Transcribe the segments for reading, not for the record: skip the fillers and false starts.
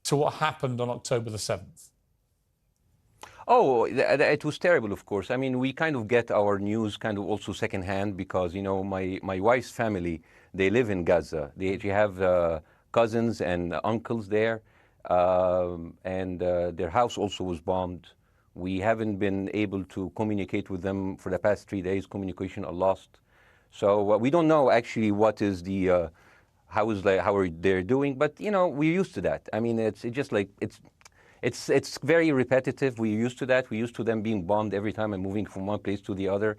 to what happened on October the 7th? Oh, it was terrible, of course. I mean, we kind of get our news kind of also secondhand because, you know, my wife's family, they live in Gaza. They have cousins and uncles there, and their house also was bombed. We haven't been able to communicate with them for the past 3 days. Communication are lost. So we don't know actually what is the, how are they doing, but, you know, we're used to that. I mean, it's just like, it's very repetitive. We're used to that. We're used to them being bombed every time and moving from one place to the other.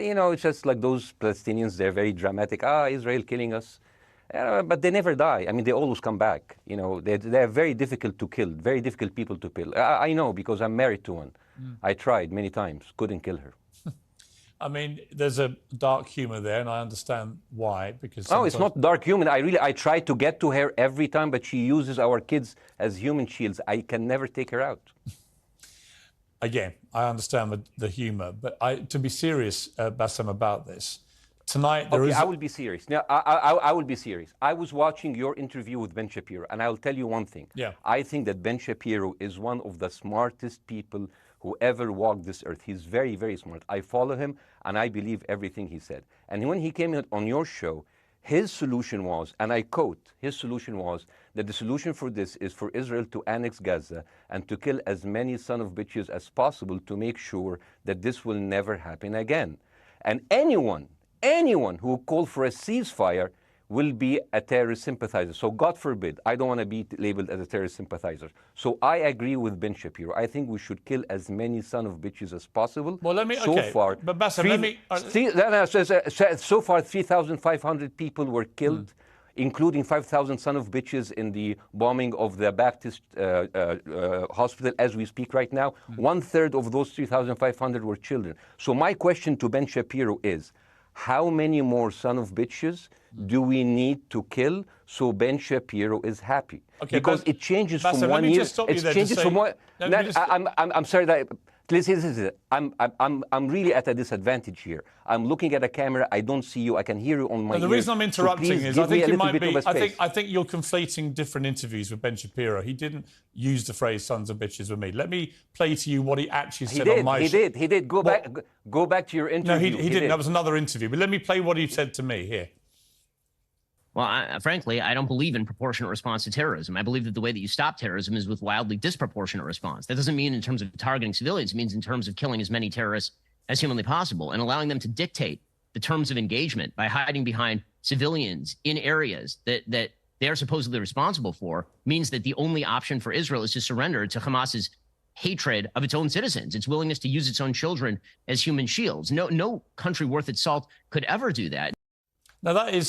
You know, it's just like those Palestinians, they're very dramatic. Israel killing us. But they never die. I mean, they always come back. You know, they're very difficult to kill, very difficult people to kill. I know because I'm married to one. I tried many times, couldn't kill her. I mean, there's a dark humor there, and I understand why. Because no, it's not dark humor. I try to get to her every time, but she uses our kids as human shields. I can never take her out. Again, I understand the humor, but to be serious, Bassem, about this, tonight there is... I will be serious. Now, I will be serious. I was watching your interview with Ben Shapiro, and I'll tell you one thing. Yeah. I think that Ben Shapiro is one of the smartest people who ever walked this earth. He's very, very smart. I follow him, and I believe everything he said. And when he came on your show, his solution was, and I quote, his solution was that the solution for this is for Israel to annex Gaza and to kill as many son of bitches as possible to make sure that this will never happen again. And anyone who called for a ceasefire will be a terrorist sympathizer. So God forbid, I don't want to be labeled as a terrorist sympathizer. So I agree with Ben Shapiro. I think we should kill as many son of bitches as possible. Well, let me, so okay, far, but Bassem, so far 3,500 people were killed, including 5,000 son of bitches in the bombing of the Baptist hospital as we speak right now. 1/3 of those 3,500 were children. So my question to Ben Shapiro is, how many more son of bitches do we need to kill so Ben Shapiro is happy? Okay, because it changes Bassem, from 1 year. It changes from one. I'm sorry that. Listen, I'm really at a disadvantage here. I'm looking at a camera. I don't see you. I can hear you on my ears. The reason I'm interrupting is I think you might be. I think you're conflating different interviews with Ben Shapiro. He didn't use the phrase "sons of bitches" with me. Let me play to you what he actually said on my show. He did. Go back to your interview. No, he didn't. That was another interview. But let me play what he said to me here. Well, frankly, I don't believe in proportionate response to terrorism. I believe that the way that you stop terrorism is with wildly disproportionate response. That doesn't mean in terms of targeting civilians. It means in terms of killing as many terrorists as humanly possible and allowing them to dictate the terms of engagement by hiding behind civilians in areas that they are supposedly responsible for means that the only option for Israel is to surrender to Hamas's hatred of its own citizens, its willingness to use its own children as human shields. No country worth its salt could ever do that. Now, that is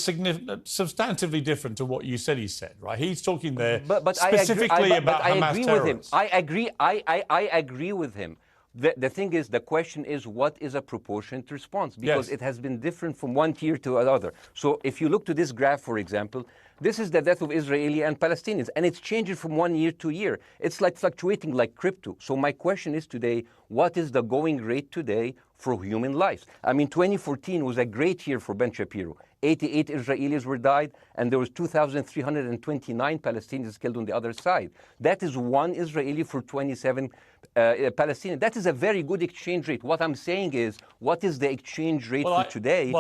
substantively different to what you said he said, right? He's talking there specifically about Hamas terrorists. I agree with him. The thing is, the question is, what is a proportionate response? Because it has been different from one tier to another. So if you look to this graph, for example, this is the death of Israeli and Palestinians, and it's changing from 1 year to year. It's like fluctuating like crypto. So my question is today, what is the going rate today for human lives? I mean, 2014 was a great year for Ben Shapiro. 88 Israelis were died, and there was 2,329 Palestinians killed on the other side. That is one Israeli for 27 Palestinians. That is a very good exchange rate. What I'm saying is, what is the exchange rate for today?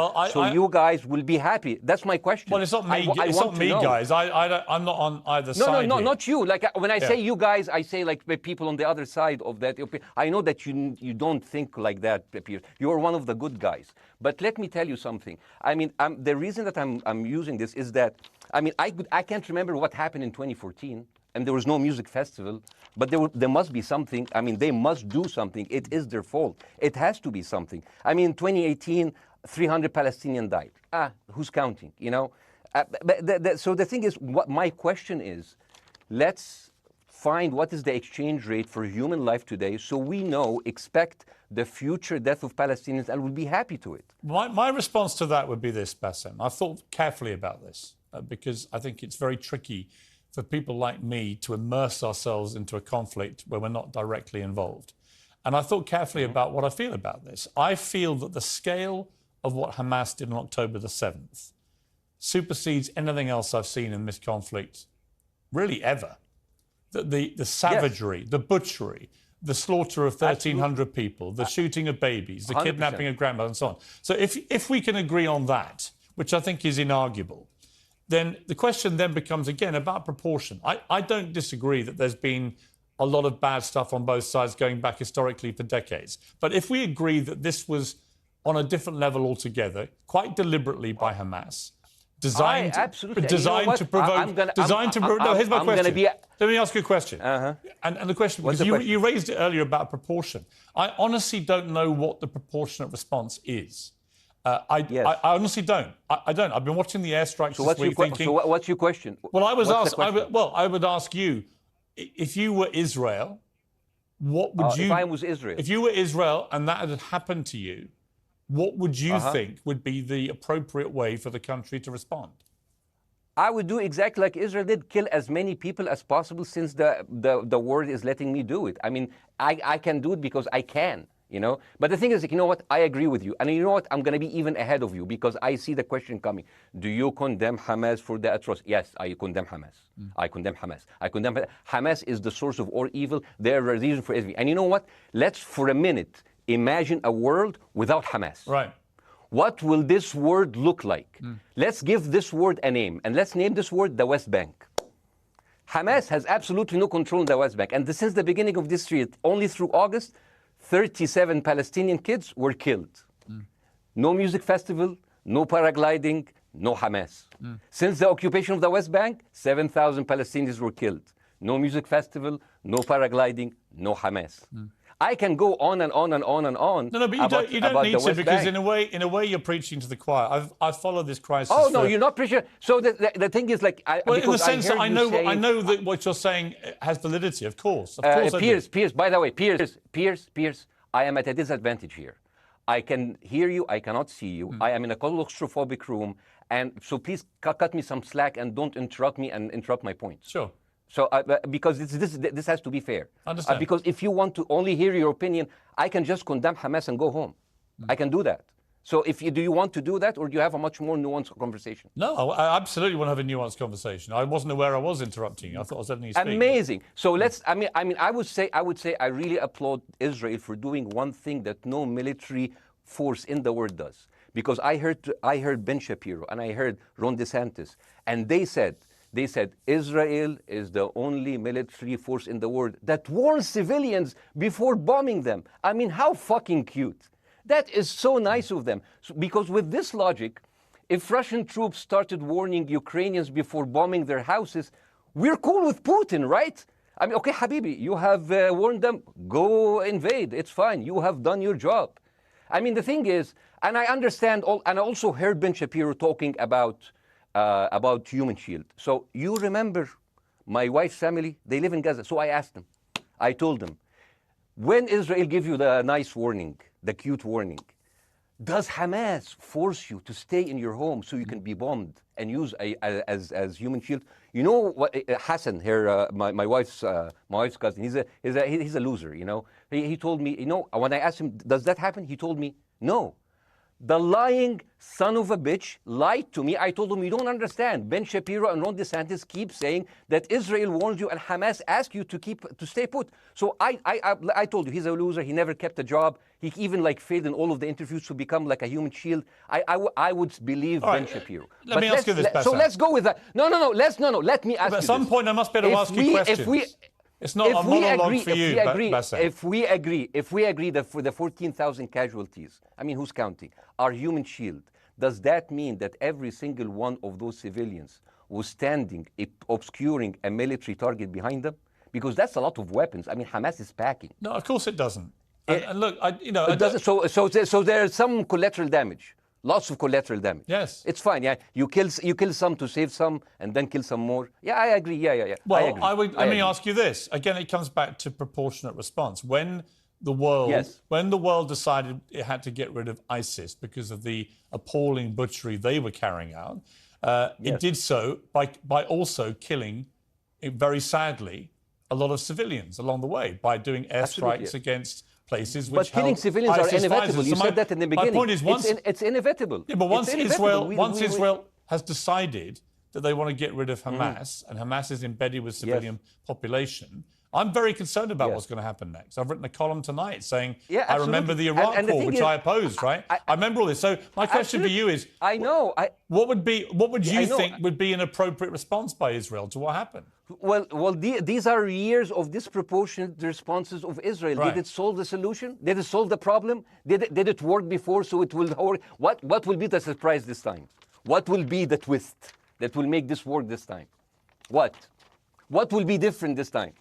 You guys will be happy. That's my question. Well, it's not me, guys. I'm not on either side. No, not you. Like when I say you guys, I say like the people on the other side of that. I know that you don't think like that, Piers. You're one of the good guys. But let me tell you something. I mean, the reason that I'm using this is that, I mean, I can't remember what happened in 2014, and there was no music festival, but there must be something. I mean, they must do something. It is their fault. It has to be something. I mean, 2018, 300 Palestinians died. Who's counting, you know? So the thing is, what my question is, let's find what is the exchange rate for human life today so we expect the future death of Palestinians and will be happy to it. My response to that would be this, Bassem. I've thought carefully about this because I think it's very tricky for people like me to immerse ourselves into a conflict where we're not directly involved. And I thought carefully about what I feel about this. I feel that the scale of what Hamas did on October the 7th supersedes anything else I've seen in this conflict, really ever. the savagery, the butchery, the slaughter of 1,300 people, the shooting of babies, the 100%. kidnapping of grandmothers, and so on. So if we can agree on that, which I think is inarguable, then the question then becomes, again, about proportion. I don't disagree that there's been a lot of bad stuff on both sides going back historically for decades. But if we agree that this was on a different level altogether, quite deliberately by Hamas, designed to provoke... No, here's my question. Let me ask you a question. And the question, because you raised it earlier about proportion. I honestly don't know what the proportionate response is. I honestly don't. I don't. I've been watching the airstrikes this week thinking... So what's your question? Well, I would ask you, if you were Israel, what would you... If I was Israel? If you were Israel and that had happened to you, what would you think would be the appropriate way for the country to respond? I would do exactly like Israel did, kill as many people as possible, since the world is letting me do it. I mean, I can do it because I can, you know. But the thing is, you know what? I agree with you. And you know what? I'm going to be even ahead of you, because I see the question coming. Do you condemn Hamas for the atrocities? Yes, I condemn Hamas. I condemn Hamas. Hamas is the source of all evil. They're a reason for everything. And you know what? Let's, for a minute, imagine a world without Hamas. Right. What will this word look like? Let's give this word a name, and let's name this word the West Bank. Hamas has absolutely no control in the West Bank, and since the beginning of this year, only through August, 37 Palestinian kids were killed. No music festival, no paragliding, no Hamas. Since the occupation of the West Bank, 7,000 Palestinians were killed. No music festival, no paragliding, no Hamas. I can go on and on and on and on. No, but you don't need to, because in a way you're preaching to the choir. I've followed this crisis. Oh no, you're not preaching. So the thing is, like, in the sense that I know that what you're saying has validity. Of course, Piers. By the way, Piers. I am at a disadvantage here. I can hear you. I cannot see you. I am in a claustrophobic room, and so please cut me some slack and don't interrupt me and interrupt my points. Sure. So, because this has to be fair. Understand. Because if you want to only hear your opinion, I can just condemn Hamas and go home. I can do that. So, do you want to do that, or do you have a much more nuanced conversation? No, I absolutely want to have a nuanced conversation. I wasn't aware I was interrupting you. I thought I was letting you speak. Amazing. So let's. I mean, I would say I really applaud Israel for doing one thing that no military force in the world does. Because I heard Ben Shapiro and I heard Ron DeSantis, and they said Israel is the only military force in the world that warns civilians before bombing them. I mean, how fucking cute. That is so nice of them. Because with this logic, if Russian troops started warning Ukrainians before bombing their houses, we're cool with Putin, right? I mean, okay, Habibi, you have warned them, go invade. It's fine. You have done your job. I mean, the thing is, and I understand, and I also heard Ben Shapiro talking about Human Shield. So you remember my wife's family, they live in Gaza. So I asked them, I told them, when Israel give you the nice warning, the cute warning, does Hamas force you to stay in your home so you can be bombed and use as Human Shield? You know what, Hassan here, my wife's cousin, he's a loser, you know. He told me, you know, when I asked him, does that happen? He told me, no. The lying son of a bitch lied to me. I told him, you don't understand. Ben Shapiro and Ron DeSantis keep saying that Israel warned you and Hamas asked you to stay put. So I told you, he's a loser. He never kept a job. He even failed in all of the interviews to become like a Human Shield. I would believe Ben Shapiro. Let me ask you this, Bassa. So let's go with that. No. Let me ask you this. At some point, I must be able to ask you questions. It's not a monologue for you, Bassa. If we agree that for the 14,000 casualties, I mean, who's counting, are Human Shield, does that mean that every single one of those civilians was standing, obscuring a military target behind them? Because that's a lot of weapons. I mean, Hamas is packing. No, of course it doesn't. And look, it doesn't. So there's some collateral damage. Lots of collateral damage. Yes. It's fine, yeah. You kill some to save some and then kill some more. Yeah, I agree. Yeah. Well, let me ask you this. Again, it comes back to proportionate response. When the world decided it had to get rid of ISIS because of the appalling butchery they were carrying out, it did so by also killing, very sadly, a lot of civilians along the way by doing airstrikes against places which killing civilians are inevitable. You said that in the beginning. My point is, it's inevitable. Yeah, but once Israel has decided that they want to get rid of Hamas, and Hamas is embedded with civilian population, I'm very concerned about what's going to happen next. I've written a column tonight saying, I remember the Iraq war, which I opposed, right? I remember all this. So my question for you is, what would you think would be an appropriate response by Israel to what happened? Well, these are years of disproportionate responses of Israel. Right. Did it solve the solution? Did it solve the problem? Did it work before, so it will work? What will be the surprise this time? What will be the twist that will make this work this time? What will be different this time?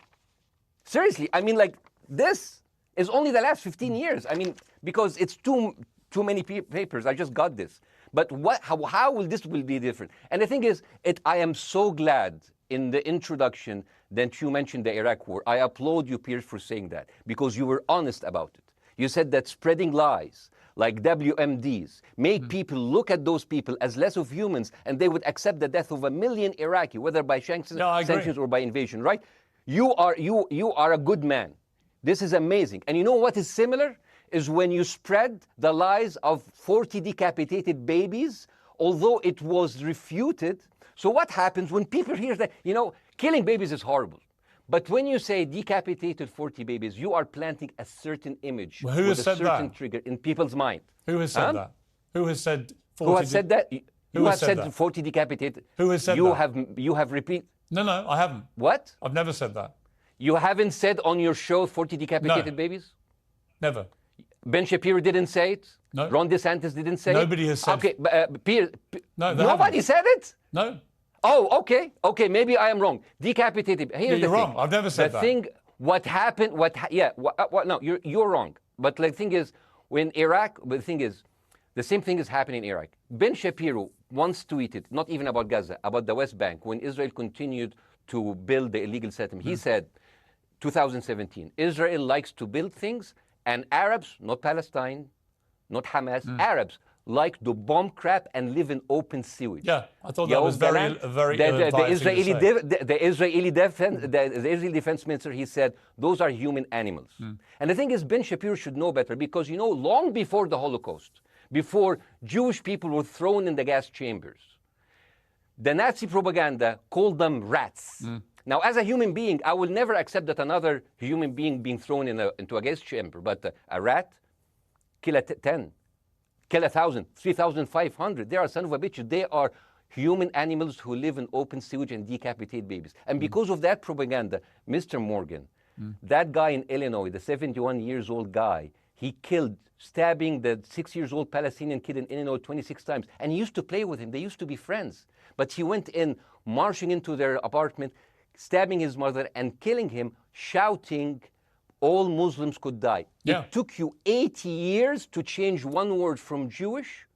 Seriously, I mean, like, this is only the last 15 years. I mean, because it's too many papers. I just got this. But how will this be different? And the thing is, I am so glad in the introduction that you mentioned the Iraq war. I applaud you, Piers, for saying that, because you were honest about it. You said that spreading lies like WMDs made people look at those people as less of humans, and they would accept the death of 1 million Iraqi, whether by sanctions or by invasion, right? You are a good man. This is amazing. And you know what is similar? Is when you spread the lies of 40 decapitated babies, although it was refuted. So what happens when people hear that, killing babies is horrible. But when you say decapitated 40 babies, you are planting a certain image with a certain trigger in people's mind. Who has said that? Who has said 40? Who has said that? Who has said 40 decapitated? Who has said that? You have repeated. No, I haven't. What? I've never said that. You haven't said on your show 40 decapitated babies? Never. Ben Shapiro didn't say it? No. Ron DeSantis didn't say Nobody it? has said it. Okay, no, nobody said it? No. Oh, okay, maybe I am wrong. Decapitated. Here's you're wrong. I've never said that. The thing, what happened, no, you're wrong. But the thing is, when Iraq, the same thing is happening in Iraq. Ben Shapiro once tweeted, not even about Gaza, about the West Bank, when Israel continued to build the illegal settlement. He said, 2017, Israel likes to build things, and Arabs, not Palestine, not Hamas, Arabs like to bomb crap and live in open sewage. Yeah, I thought that was very the Israeli defense minister, he said, those are human animals. And the thing is, Ben Shapiro should know better, because, long before the Holocaust, before Jewish people were thrown in the gas chambers, the Nazi propaganda called them rats. Now, as a human being, I will never accept that another human being being thrown into a gas chamber. But a rat, kill 10, kill 1,000, 3,500. They are son of a bitch. They are human animals who live in open sewage and decapitate babies. And because of that propaganda, Mr. Morgan, that guy in Illinois, the 71-years-old guy, he killed, stabbing the 6-year-old Palestinian kid in Illinois 26 times. And he used to play with him. They used to be friends. But he went in, marching into their apartment, stabbing his mother and killing him, shouting, all Muslims could die. Yeah. It took you 80 years to change one word from Jewish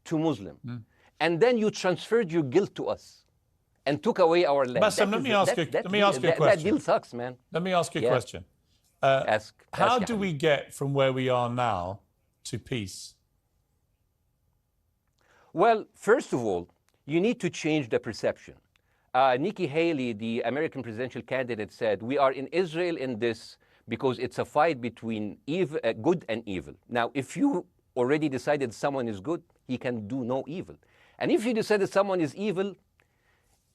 to Muslim. And then you transferred your guilt to us and took away our land. Bاسم, let me ask you a question. That deal sucks, man. Let me ask you a question. How do we get from where we are now to peace? Well, first of all, you need to change the perception. Nikki Haley, the American presidential candidate, said, we are in Israel in this because it's a fight between good and evil. Now, if you already decided someone is good, he can do no evil. And if you decided someone is evil,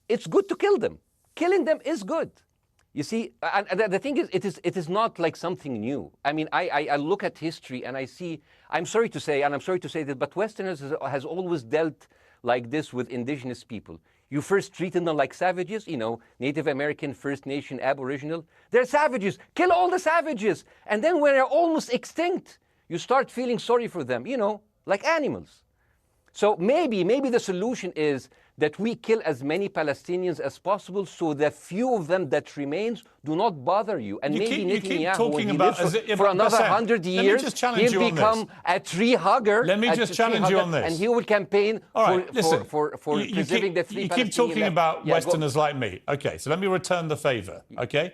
it's good to kill them. Killing them is good. You see, and the thing is, it is not like something new. I mean, I look at history and I see, I'm sorry to say that, but Westerners has always dealt like this with indigenous people. You first treated them like savages, Native American, First Nation, Aboriginal. They're savages. Kill all the savages. And then when they're almost extinct, you start feeling sorry for them, like animals. So maybe the solution is that we kill as many Palestinians as possible, so the few of them that remains do not bother you. And maybe Netanyahu, when he lives for another 100 years, he'll become a tree hugger. Let me just challenge you on this. And he will campaign for preserving the free Palestinian. You keep talking about Westerners like me. Okay, so let me return the favor, okay?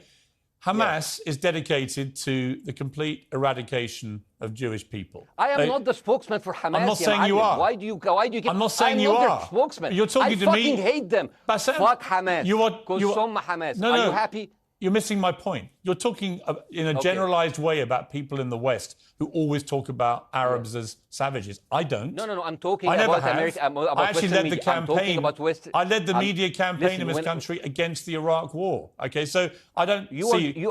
Hamas is dedicated to the complete eradication of Jewish people. I am not the spokesman for Hamas. I'm not saying you are. Why do you keep... I'm not saying you are. I'm not their spokesman. You're talking to me. I fucking hate them. Bاسم, Fuck Hamas. Hamas. No. Are you happy? You're missing my point. You're talking in a generalized way about people in the West who always talk about Arabs as savages. I don't. No. I'm talking about America. About I actually led the campaign. I led the media campaign in this country against the Iraq War. Okay, so I don't see.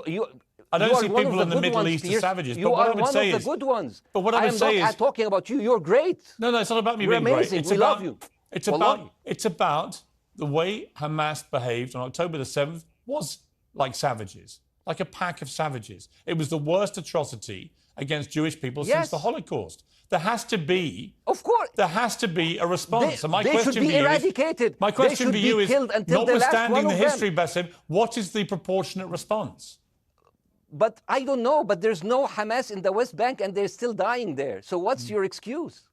I don't see people in the Middle East as savages. You are one of the good ones. But what I would say is, I'm not talking about you. You're great. No, it's not about me being amazing. great. We love you. It's about the way Hamas behaved on October the 7th was like savages, like a pack of savages. It was the worst atrocity against Jewish people since the Holocaust. There has to be, of course, there has to be a response. They should be eradicated. My question to you is, notwithstanding the history, Baasim, what is the proportionate response? But I don't know. But there's no Hamas in the West Bank, and they're still dying there. So what's your excuse?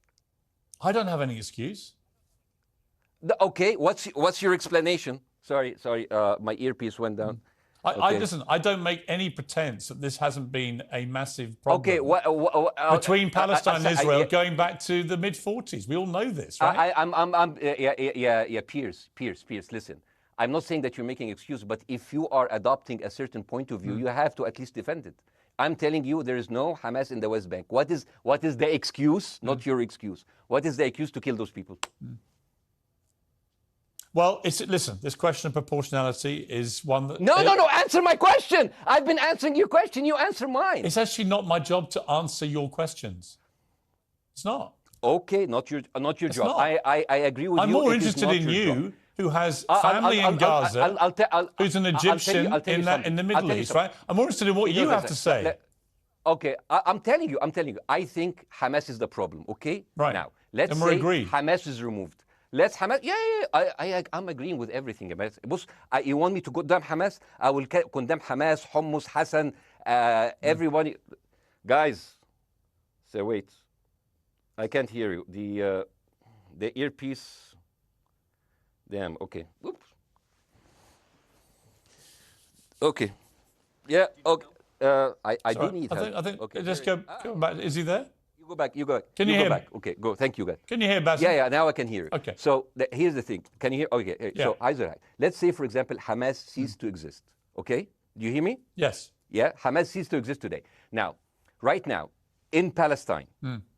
I don't have any excuse. Okay, what's your explanation? Sorry, my earpiece went down. Listen, I don't make any pretense that this hasn't been a massive problem between Palestine and Israel going back to the mid-40s. We all know this, right? Piers, listen. I'm not saying that you're making excuses, but if you are adopting a certain point of view, you have to at least defend it. I'm telling you, there is no Hamas in the West Bank. What is the excuse? Not your excuse. What is the excuse to kill those people? Well, listen, this question of proportionality is one that... No, answer my question. I've been answering your question. You answer mine. It's actually not my job to answer your questions. It's not. Okay, not your job. Not. I agree with you. I'm more interested in you, who has family in Gaza, who's an Egyptian in the Middle East, right? I'm more interested in what you have to say. Okay, I'm telling you. I think Hamas is the problem, okay? Right. Now, let's say Hamas is removed. Let's Hamas. I'm agreeing with everything. You want me to condemn Hamas? I will condemn Hamas, Hummus, Hassan, everyone. Guys, so wait. I can't hear you. The earpiece. Damn. Okay. Oops. Okay. Yeah. Okay. I do need help. I think. Okay. Just go back. Is he there? You go back. Can you hear me? Okay, go. Thank you, guys. Can you hear Baasim? Yeah, now I can hear you. Okay. So here's the thing. Can you hear? Okay. Yeah. So let's say, for example, Hamas ceased to exist. Okay? Do you hear me? Yes. Yeah? Hamas ceased to exist today. Now, right now, in Palestine,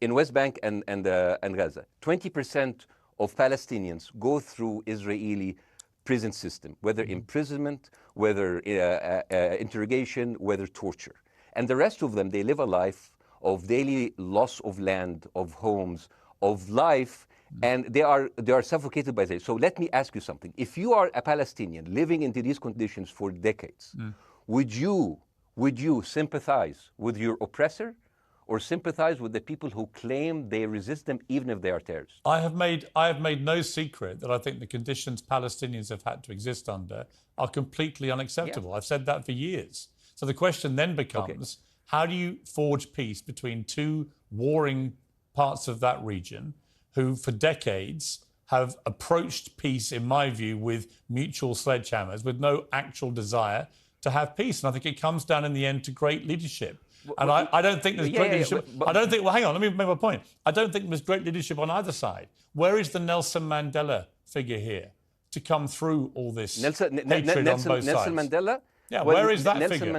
in West Bank and Gaza, 20% of Palestinians go through Israeli prison system, whether imprisonment, whether interrogation, whether torture. And the rest of them, they live a life of daily loss of land, of homes, of life, and they are suffocated by this. So let me ask you something. If you are a Palestinian living into these conditions for decades, would you sympathize with your oppressor, or sympathize with the people who claim they resist them even if they are terrorists? I have made no secret that I think the conditions Palestinians have had to exist under are completely unacceptable. I've said that for years. So the question then becomes, how do you forge peace between two warring parts of that region who for decades have approached peace, in my view, with mutual sledgehammers, with no actual desire to have peace? And I think it comes down in the end to great leadership. And I don't think there's great leadership. I don't think, well, hang on, let me make my point. I don't think there's great leadership on either side. Where is the Nelson Mandela figure here to come through all this hatred on both sides? Nelson Mandela? Yeah, where is that figure?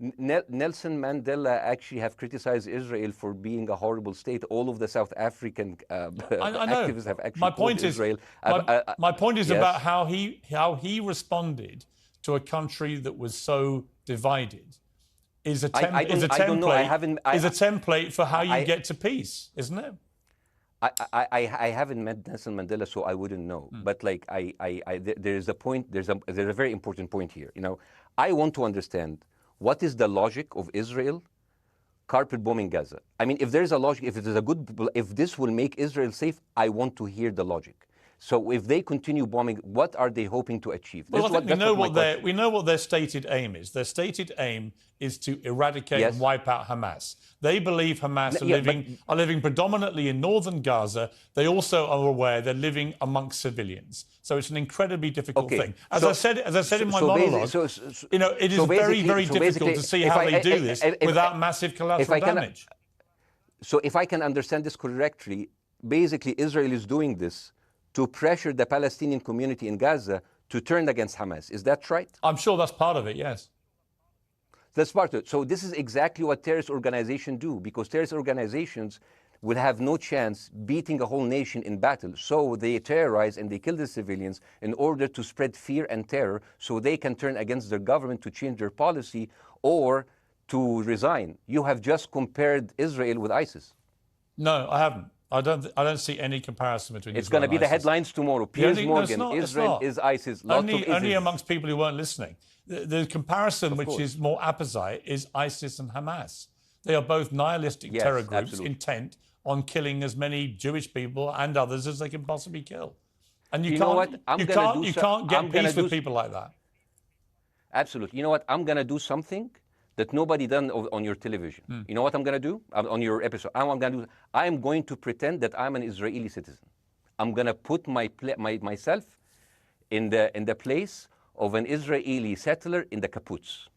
Nelson Mandela actually have criticized Israel for being a horrible state. All of the South African activists have actually supported Israel. My point is about how he responded to a country that was so divided. Is a template for how you get to peace, isn't it? I haven't met Nelson Mandela, so I wouldn't know. But like there's a point. There's a very important point here. You know, I want to understand what is the logic of Israel carpet bombing Gaza. I mean, if there's a logic, if this will make Israel safe, I want to hear the logic. So if they continue bombing, what are they hoping to achieve? Well, I think we know what their stated aim is. Their stated aim is to eradicate and wipe out Hamas. They believe Hamas are living predominantly in northern Gaza. They also are aware they're living amongst civilians. So it's an incredibly difficult thing. As I said in my monologue, you know, it is very, very difficult to see how they do this without massive collateral damage. So if I can understand this correctly, basically Israel is doing this to pressure the Palestinian community in Gaza to turn against Hamas. Is that right? I'm sure that's part of it, yes. That's part of it. So this is exactly what terrorist organizations do, because terrorist organizations will have no chance beating a whole nation in battle. So they terrorize and they kill the civilians in order to spread fear and terror so they can turn against their government to change their policy or to resign. You have just compared Israel with ISIS. No, I haven't. I don't see any comparison between It's Israel going to be and the ISIS. headlines tomorrow. Piers Morgan, no, Israel is ISIS. Only amongst people who weren't listening. The comparison, Of which course. is more apposite, is ISIS and Hamas. They are both nihilistic Yes, terror groups absolutely. intent on killing as many Jewish people and others as they can possibly kill. And you know can't, what? I'm you gonna can't, do you so- can't get I'm gonna peace with do- people like that. Absolutely. You know what? I'm going to do something that nobody done on your television. You know what I'm going to do on your episode? I'm going to pretend that I'm an Israeli citizen. I'm going to put myself in the place of an Israeli settler in the kibbutz.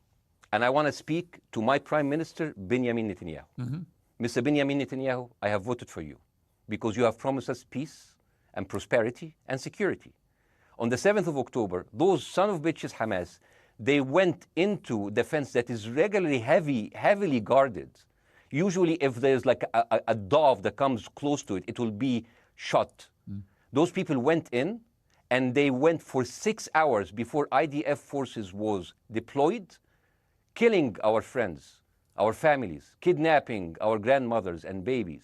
And I want to speak to my Prime Minister, Benjamin Netanyahu. Mr. Benjamin Netanyahu, I have voted for you because you have promised us peace and prosperity and security. On the 7th of October, those son of bitches Hamas, they went into the fence that is regularly heavily guarded. Usually if there's like a dove that comes close to it, it will be shot. Those people went in and they went for 6 hours before IDF forces was deployed, killing our friends, our families, kidnapping our grandmothers and babies,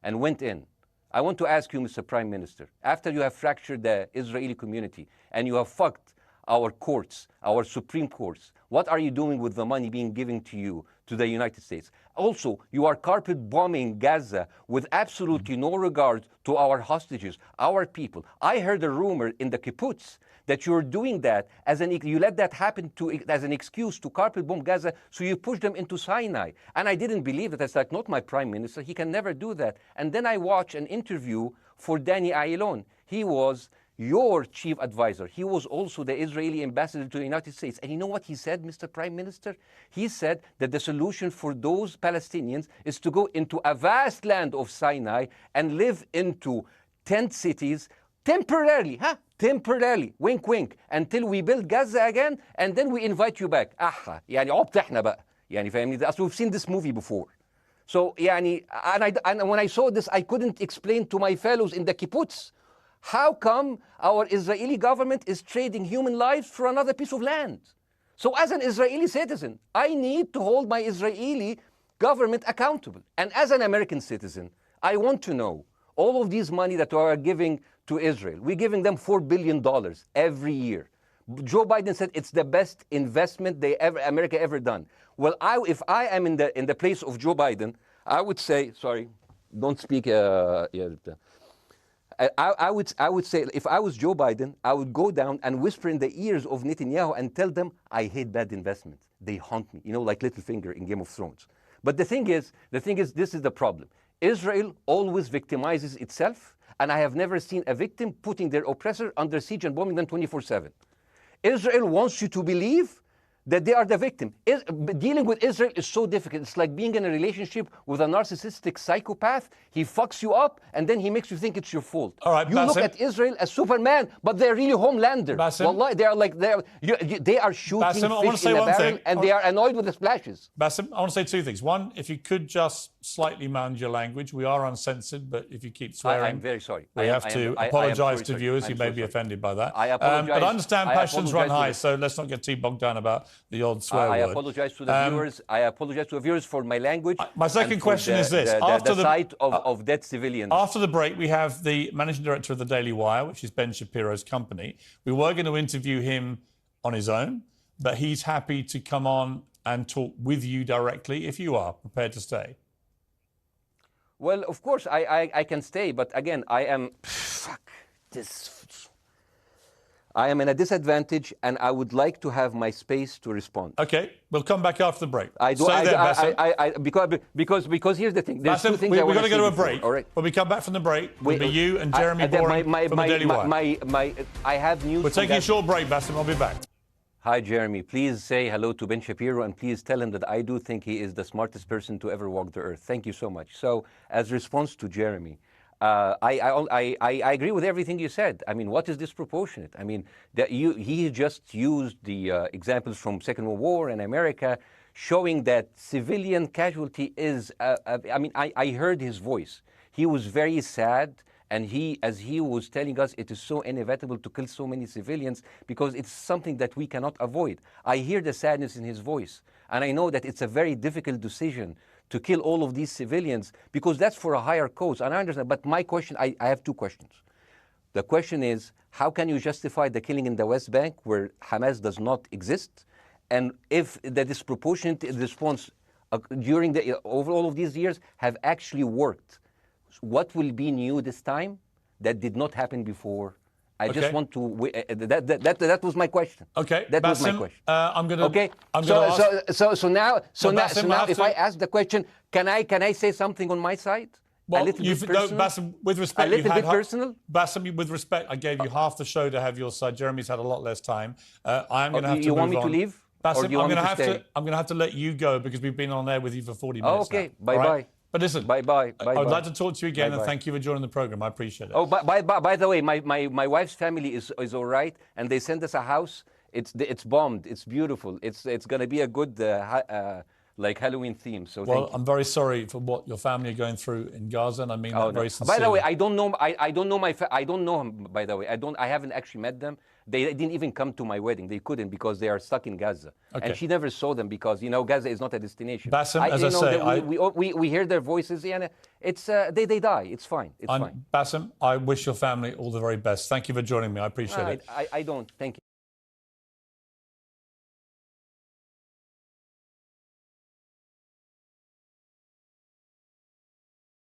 and went in. I want to ask you, Mr. Prime Minister, after you have fractured the Israeli community and you have fucked our courts, our Supreme Courts, what are you doing with the money being given to you, to the United States? Also, you are carpet bombing Gaza with absolutely no regard to our hostages, our people. I heard a rumor in the kibbutz that you're doing that you let that happen as an excuse to carpet bomb Gaza, so you push them into Sinai. And I didn't believe that. It's like, not my prime minister, he can never do that. And then I watched an interview for Danny Ayalon. He was your chief advisor. He was also the Israeli ambassador to the United States. And you know what he said, Mr. Prime Minister? He said that the solution for those Palestinians is to go into a vast land of Sinai and live into tent cities temporarily, temporarily, wink wink, until we build Gaza again, and then we invite you back. يعني عبط احنا بقى. يعني فاهمني؟ We've seen this movie before. So يعني, and when I saw this, I couldn't explain to my fellows in the kibbutz, how come our Israeli government is trading human lives for another piece of land? So as an Israeli citizen, I need to hold my Israeli government accountable. And as an American citizen, I want to know all of these money that we are giving to Israel. We're giving them $4 billion every year. Joe Biden said it's the best investment America ever done. Well, if I am in the place of Joe Biden, I would say, sorry, don't speak. I would say, if I was Joe Biden, I would go down and whisper in the ears of Netanyahu and tell them, I hate bad investments. They haunt me, like Littlefinger in Game of Thrones. But the thing is, this is the problem. Israel always victimizes itself, and I have never seen a victim putting their oppressor under siege and bombing them 24/7. Israel wants you to believe that they are the victim. Dealing with Israel is so difficult. It's like being in a relationship with a narcissistic psychopath. He fucks you up, and then he makes you think it's your fault. All right, you Bassem. look at Israel as Superman, but they're really Homelander. Bassem. Wallahi, they are shooting Bassem, I wanna fish say in a one barrel, thing. and they are annoyed with the splashes. Bassem, I want to say two things. One, if you could just slightly mind your language. We are uncensored, but if you keep swearing, I'm very sorry. We have to apologise to viewers who may be offended by that. I apologize. But I understand passions run high, to so let's not get too bogged down about the odd swear I word. apologize to the viewers. I apologize to the viewers for my language. My second and for question is this. After the sight of dead civilians. After the break, we have the managing director of the Daily Wire, which is Ben Shapiro's company. We were going to interview him on his own, but he's happy to come on and talk with you directly if you are prepared to stay. Well, of course, I can stay, but again, I am in a disadvantage, and I would like to have my space to respond. Okay, we'll come back after the break. Because here's the thing. There's Bassem, two things we're I want going to go to a before, break. all right? When we come back from the break, it'll be you and Jeremy Boring from the Daily Wire. I have news. We're taking a short break, Bassem. I'll be back. Hi, Jeremy. Please say hello to Ben Shapiro, and please tell him that I do think he is the smartest person to ever walk the earth. Thank you so much. So, as response to Jeremy, I agree with everything you said. I mean, what is disproportionate? I mean, he just used the examples from Second World War and America, showing that civilian casualty is, I mean, I heard his voice. He was very sad, and as he was telling us, it is so inevitable to kill so many civilians because it's something that we cannot avoid. I hear the sadness in his voice, and I know that it's a very difficult decision to kill all of these civilians because that's for a higher cause, and I understand. But my question, I have two questions. The question is, how can you justify the killing in the West Bank where Hamas does not exist? And if the disproportionate response during over all of these years have actually worked, what will be new this time that did not happen before? I just want to. That was my question. Okay, that Bassem, was my question. I'm gonna. Okay. So now, if I ask the question, can I say something on my side? Well, a little bit personal? No, Bassem, with respect, a little bit personal. Bassem, with respect, I gave you half the show to have your side. Jeremy's had a lot less time. I'm going to have to. You move want me on. to leave? Bassem, I'm going to have to let you go because we've been on air with you for 40 minutes. Okay. Now. Bye bye. Right? But listen, bye. I would like to talk to you again, and thank you for joining the program. I appreciate it. Oh, by the way, my wife's family is all right, and they sent us a house. It's bombed. It's beautiful. It's going to be a good like Halloween theme. So well, I'm very sorry for what your family are going through in Gaza, and I mean that very sincerely. By the way, I don't know. I don't know I don't know him. By the way, I haven't actually met them. They didn't even come to my wedding. They couldn't because they are stuck in Gaza. Okay. And she never saw them because, Gaza is not a destination. Bassem, as I say, we hear their voices, and it's they die. It's fine. It's fine. Bassem, I wish your family all the very best. Thank you for joining me. I appreciate it. I don't. Thank you.